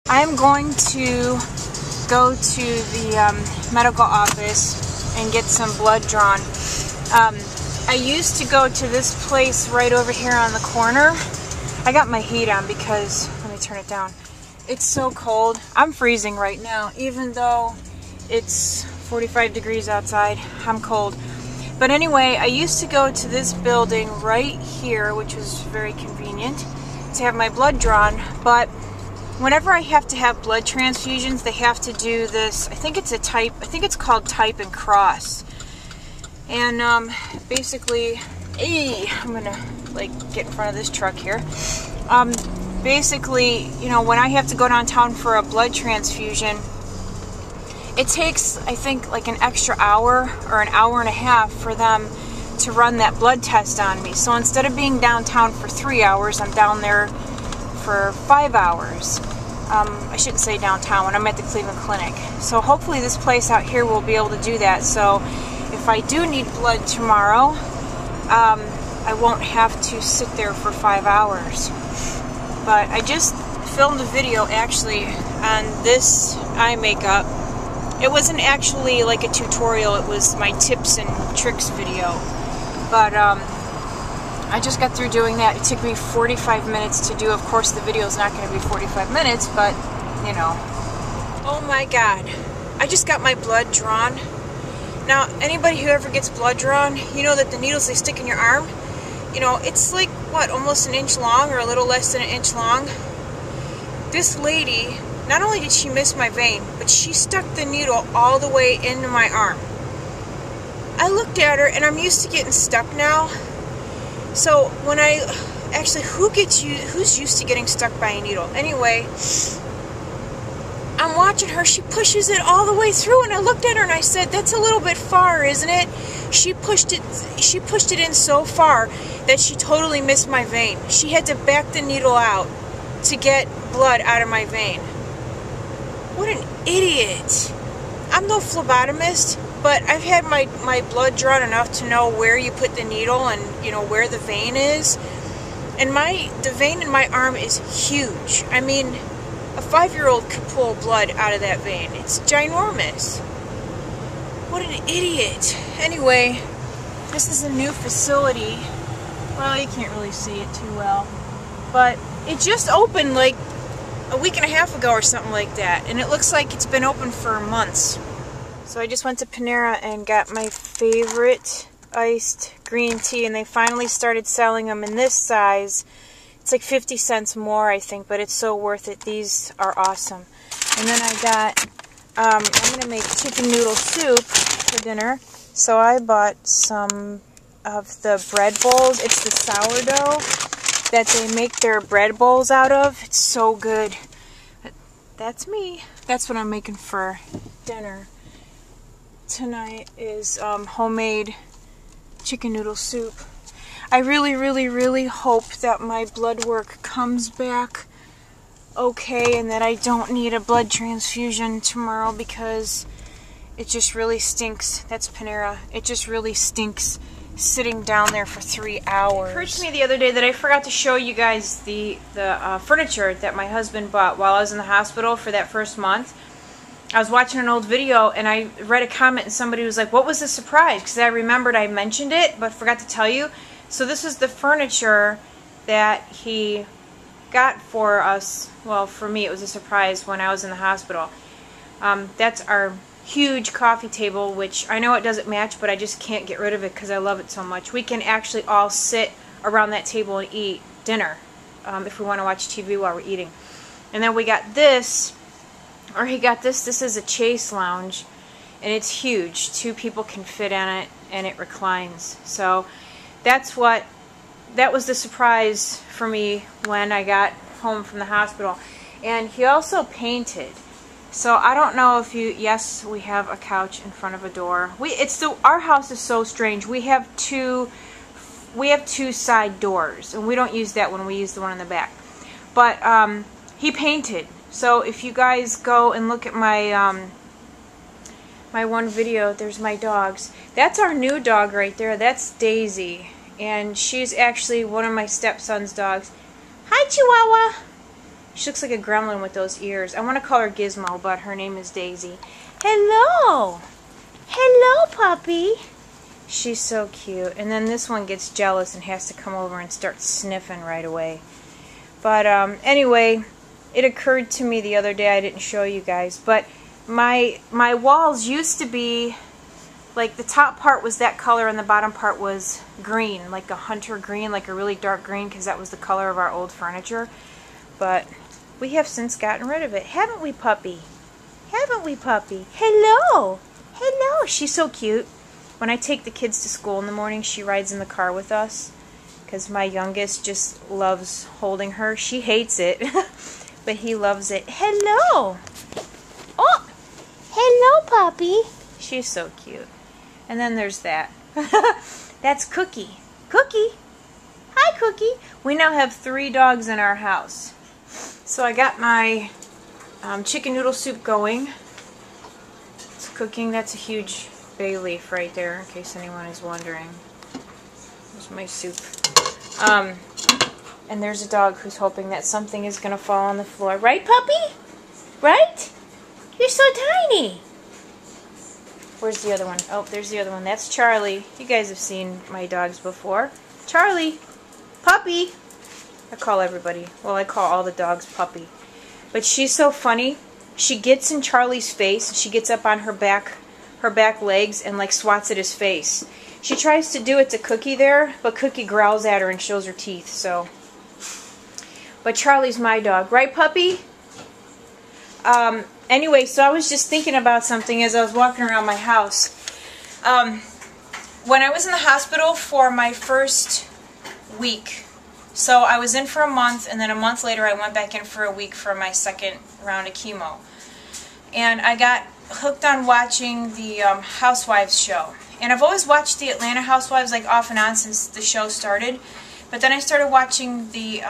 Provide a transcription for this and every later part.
I'm going to go to the medical office and get some blood drawn. I used to go to this place right over here on the corner. I got my heat on because, let me turn it down. It's so cold. I'm freezing right now, even though it's 45 degrees outside. I'm cold. But anyway, I used to go to this building right here, which was very convenient, to have my blood drawn. But whenever I have to have blood transfusions, they have to do this, I think it's called type and cross. And basically, I'm gonna like get in front of this truck here. Basically, you know, when I have to go downtown for a blood transfusion, it takes, I think, like an extra hour or an hour and a half for them to run that blood test on me. So instead of being downtown for 3 hours, I'm down there for 5 hours. I shouldn't say downtown, when I'm at the Cleveland Clinic. So hopefully this place out here will be able to do that. So if I do need blood tomorrow, I won't have to sit there for 5 hours. But I just filmed a video actually on this eye makeup. It wasn't actually like a tutorial, it was my tips and tricks video. But I just got through doing that. It took me 45 minutes to do. Of course the video is not going to be 45 minutes, but you know. Oh my god, I just got my blood drawn. Now, anybody who ever gets blood drawn, you know that the needles they stick in your arm, you know, it's like, what, almost an inch long or a little less than an inch long? This lady, not only did she miss my vein, but she stuck the needle all the way into my arm. I looked at her, and I'm used to getting stuck now. So when actually, who's used to getting stuck by a needle? Anyway, I'm watching her, she pushes it all the way through, and I looked at her and I said, that's a little bit far, isn't it? She pushed it in so far that she totally missed my vein. She had to back the needle out to get blood out of my vein. What an idiot. I'm no phlebotomist, but I've had my blood drawn enough to know where you put the needle and, you know, where the vein is. And the vein in my arm is huge. I mean, a 5-year-old could pull blood out of that vein. It's ginormous. What an idiot. Anyway, this is a new facility. Well, you can't really see it too well. But it just opened like a week and a half ago or something like that. And it looks like it's been open for months. So I just went to Panera and got my favorite iced green tea. And they finally started selling them in this size. It's like 50 cents more, I think, but it's so worth it. These are awesome. And then I got, I'm going to make chicken noodle soup for dinner. So I bought some of the bread bowls. It's the sourdough that they make their bread bowls out of. It's so good. That's me. That's what I'm making for dinner tonight is homemade chicken noodle soup. I really, really, really hope that my blood work comes back okay and that I don't need a blood transfusion tomorrow because it just really stinks. That's Panera. It just really stinks sitting down there for 3 hours. It occurred to me the other day that I forgot to show you guys the furniture that my husband bought while I was in the hospital for that first month. I was watching an old video and I read a comment and somebody was like, what was the surprise? Because I remembered I mentioned it but forgot to tell you. So this is the furniture that he got for us. Well, for me it was a surprise when I was in the hospital. That's our huge coffee table, which I know it doesn't match, but I just can't get rid of it because I love it so much. We can actually all sit around that table and eat dinner if we want to watch TV while we're eating. And then we got this, or he got this. This is a Chase lounge, and it's huge. 2 people can fit in it, and it reclines. So that was the surprise for me when I got home from the hospital. And he also painted. So I don't know if you, yes, we have a couch in front of a door. Our house is so strange. We have two side doors, and we don't use that one. We use the one in the back. But he painted. So if you guys go and look at my my one video, there's my dogs. That's our new dog right there. That's Daisy. And she's actually one of my stepson's dogs. Hi, Chihuahua. She looks like a gremlin with those ears. I want to call her Gizmo, but her name is Daisy. Hello! Hello, puppy! She's so cute. And then this one gets jealous and has to come over and start sniffing right away. But anyway, it occurred to me the other day, I didn't show you guys, but my walls used to be, like the top part was that color and the bottom part was green, like a hunter green, like a really dark green, because that was the color of our old furniture. But we have since gotten rid of it. Haven't we, puppy? Haven't we, puppy? Hello! Hello! She's so cute. When I take the kids to school in the morning, she rides in the car with us, because my youngest just loves holding her. She hates it, but he loves it. Hello! Oh! Hello, puppy! She's so cute. And then there's that. That's Cookie. Cookie! Hi, Cookie! We now have 3 dogs in our house. So I got my chicken noodle soup going. It's cooking. That's a huge bay leaf right there, in case anyone is wondering. There's my soup. And there's a dog who's hoping that something is going to fall on the floor. Right, puppy? Right? You're so tiny. Where's the other one? Oh, there's the other one. That's Charlie. You guys have seen my dogs before. Charlie. Puppy. I call everybody. Well, I call all the dogs Puppy. But she's so funny. She gets in Charlie's face. She gets up on her back legs and like swats at his face. She tries to do it to Cookie there, but Cookie growls at her and shows her teeth. So, but Charlie's my dog, right, Puppy? Anyway, so I was just thinking about something as I was walking around my house. When I was in the hospital for my first week, so I was in for a month, and then a month later I went back in for a week for my second round of chemo. And I got hooked on watching the Housewives show. And I've always watched the Atlanta Housewives like off and on since the show started. But then I started watching the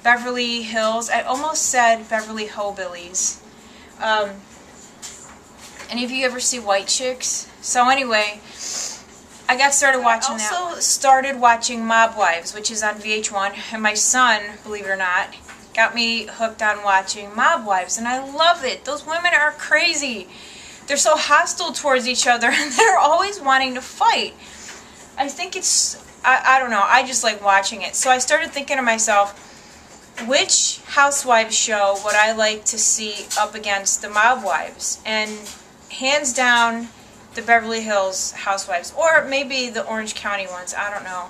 Beverly Hills. I almost said Beverly Hillbillies. Any of you ever see White Chicks? So anyway, I got started watching that. I also started watching Mob Wives, which is on VH1. And my son, believe it or not, got me hooked on watching Mob Wives. And I love it. Those women are crazy. They're so hostile towards each other, and they're always wanting to fight. I think it's, I don't know, I just like watching it. So I started thinking to myself, which Housewives show would I like to see up against the Mob Wives? And hands down, the Beverly Hills Housewives, or maybe the Orange County ones, I don't know.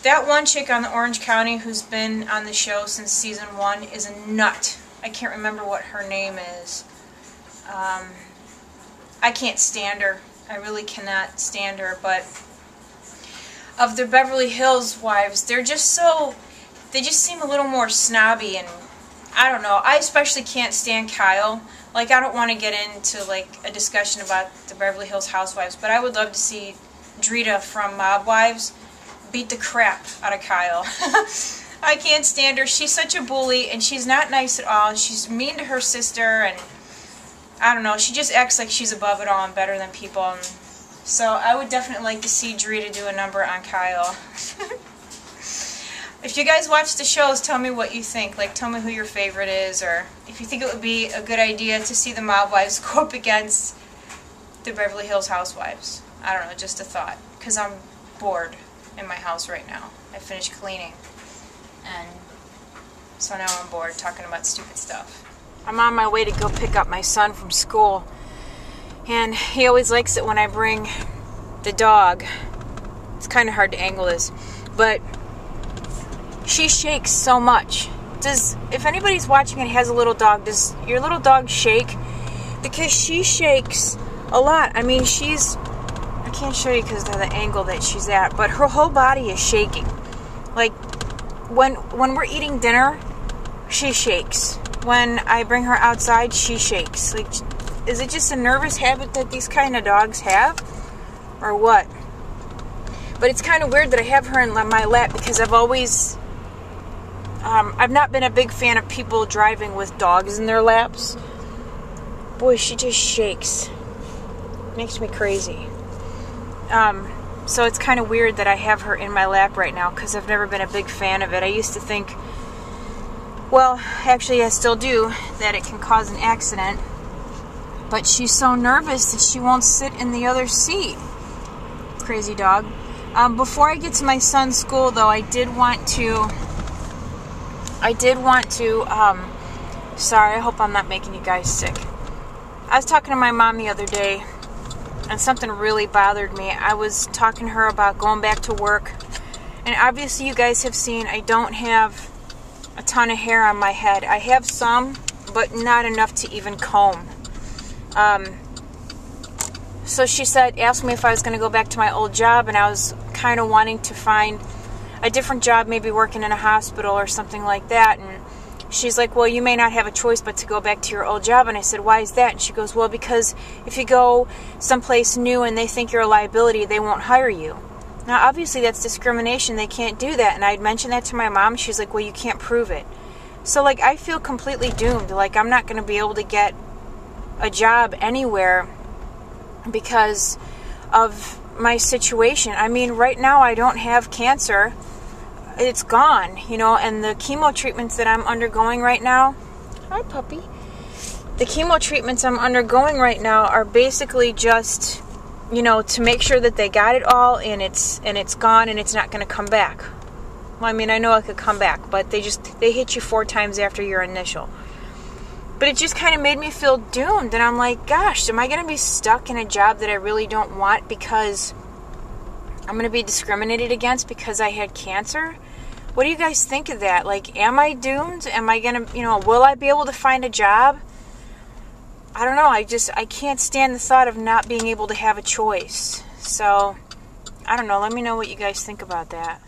That one chick on the Orange County who's been on the show since season 1 is a nut. I can't remember what her name is. I can't stand her. I really cannot stand her. But of the Beverly Hills wives, they're just so, they just seem a little more snobby, and I don't know. I especially can't stand Kyle. Like, I don't want to get into like a discussion about the Beverly Hills Housewives, but I would love to see Drita from Mob Wives beat the crap out of Kyle. I can't stand her. She's such a bully, and she's not nice at all. She's mean to her sister, and I don't know, she just acts like she's above it all and better than people. And so I would definitely like to see Drita do a number on Kyle. If you guys watch the shows, tell me what you think. Like, tell me who your favorite is, or if you think it would be a good idea to see the Mob Wives go up against the Beverly Hills Housewives. I don't know, just a thought. Because I'm bored in my house right now. I finished cleaning. And so now I'm bored talking about stupid stuff. I'm on my way to go pick up my son from school, and he always likes it when I bring the dog. It's kind of hard to angle this, but she shakes so much. If anybody's watching and has a little dog, does your little dog shake? Because she shakes a lot. I mean, I can't show you because of the angle that she's at, but her whole body is shaking. Like, when we're eating dinner, she shakes. When I bring her outside, she shakes. Like, is it just a nervous habit that these kind of dogs have? Or what? But it's kind of weird that I have her in my lap, because I've always, I've not been a big fan of people driving with dogs in their laps. Boy, she just shakes. Makes me crazy. So it's kind of weird that I have her in my lap right now, because I've never been a big fan of it. I used to think, well, actually I still do, that it can cause an accident. But she's so nervous that she won't sit in the other seat. Crazy dog. Before I get to my son's school, though, I did want to, sorry, I hope I'm not making you guys sick. I was talking to my mom the other day, and something really bothered me. I was talking to her about going back to work, and obviously you guys have seen I don't have a ton of hair on my head. I have some, but not enough to even comb. So she asked me if I was going to go back to my old job, and I was kind of wanting to find a different job, maybe working in a hospital or something like that. And she's like, well, you may not have a choice but to go back to your old job. And I said, why is that? And she goes, well, because if you go someplace new and they think you're a liability, they won't hire you. Now, obviously, that's discrimination. They can't do that. And I'd mentioned that to my mom. She's like, well, you can't prove it. So, like, I feel completely doomed. Like, I'm not going to be able to get a job anywhere because of my situation. I mean, right now I don't have cancer. It's gone, you know, and the chemo treatments that I'm undergoing right now, hi puppy, the chemo treatments I'm undergoing right now are basically just, you know, to make sure that they got it all and it's gone and it's not going to come back. Well, I mean, I know it could come back, but they hit you 4 times after your initial. But it just kind of made me feel doomed. And I'm like, gosh, am I going to be stuck in a job that I really don't want because I'm going to be discriminated against because I had cancer? What do you guys think of that? Like, am I doomed? Am I going to, you know, will I be able to find a job? I don't know. I can't stand the thought of not being able to have a choice. So, I don't know. Let me know what you guys think about that.